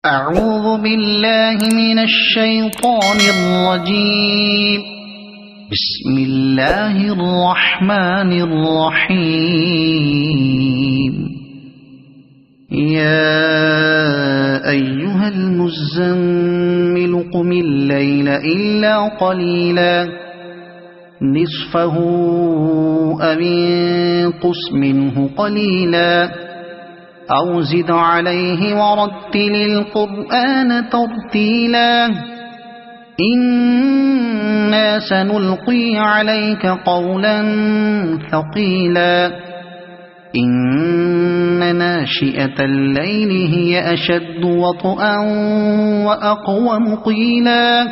أعوذ بالله من الشيطان الرجيم. بسم الله الرحمن الرحيم. يا أيها المزمل قم الليل إلا قليلا نصفه أو انقص منه قليلا أو زد عليه ورتل القرآن ترتيلا إنا سنلقي عليك قولا ثقيلا إن ناشئة الليل هي أشد وطئا وأقوم قيلا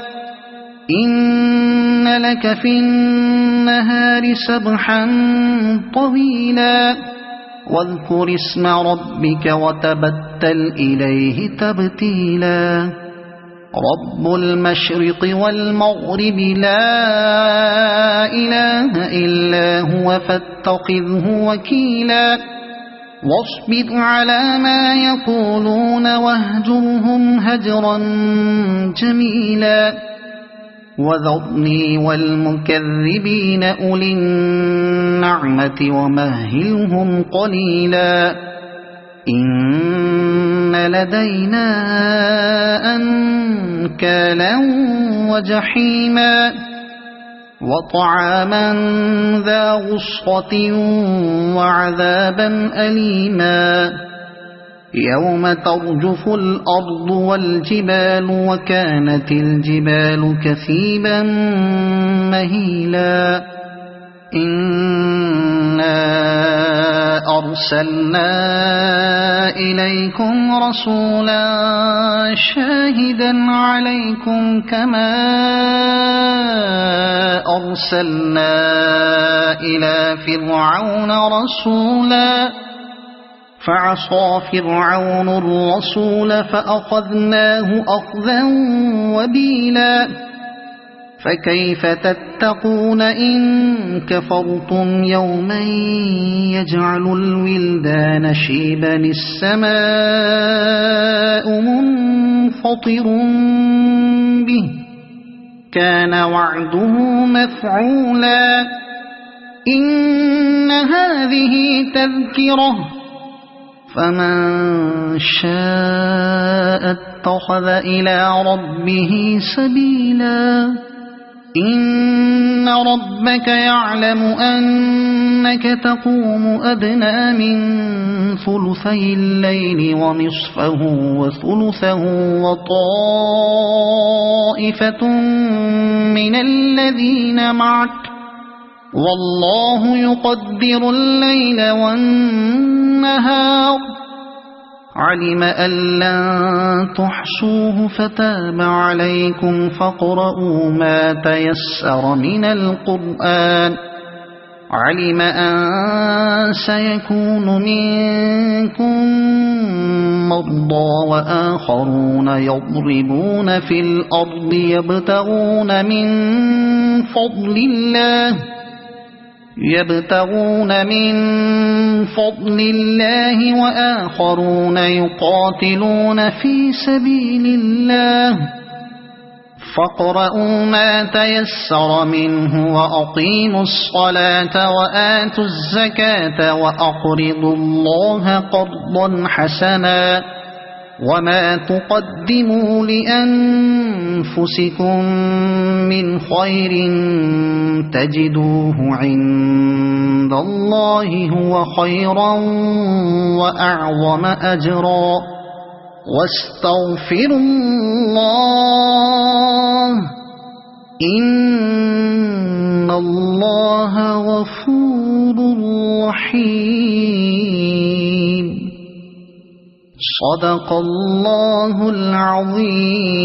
إن لك في النهار سبحا طويلا واذكر اسم ربك وتبتل إليه تبتيلا رب المشرق والمغرب لا إله إلا هو فاتخذه وكيلا واصبر على ما يقولون واهجرهم هجرا جميلا وذرني والمكذبين أولي النعمة ومهلهم قليلا إن لدينا أنكالا وجحيما وطعاما ذا غصة وعذابا أليما يوم ترجف الأرض والجبال وكانت الجبال كثيبا مهيلا إنا أرسلنا إليكم رسولا شاهدا عليكم كما أرسلنا إلى فرعون رسولا فعصى فرعون الرسول فأخذناه أخذا وبيلا فكيف تتقون إن كفرتم يوما يجعل الولدان شيبا السماء منفطر به كان وعده مفعولا إن هذه تذكرة فمن شاء اتخذ إلى ربه سبيلا إن ربك يعلم أنك تقوم أدنى من ثلثي الليل ونصفه وثلثه وطائفة من الذين معك والله يقدر الليل والنهار علم أن لن تحصوه فتاب عليكم فاقرؤوا ما تيسر من القرآن علم أن سيكون منكم مرضى وآخرون يضربون في الأرض يبتغون من فضل الله وآخرون يقاتلون في سبيل الله فاقرؤوا ما تيسر منه وأقيموا الصلاة وآتوا الزكاة وأقرضوا الله قرضا حسنا وما تقدموا لأنفسكم من خير تجدوه عند الله هو خيرا وأعظم أجرا واستغفروا الله إن الله غفور رحيم صدق الله العظيم.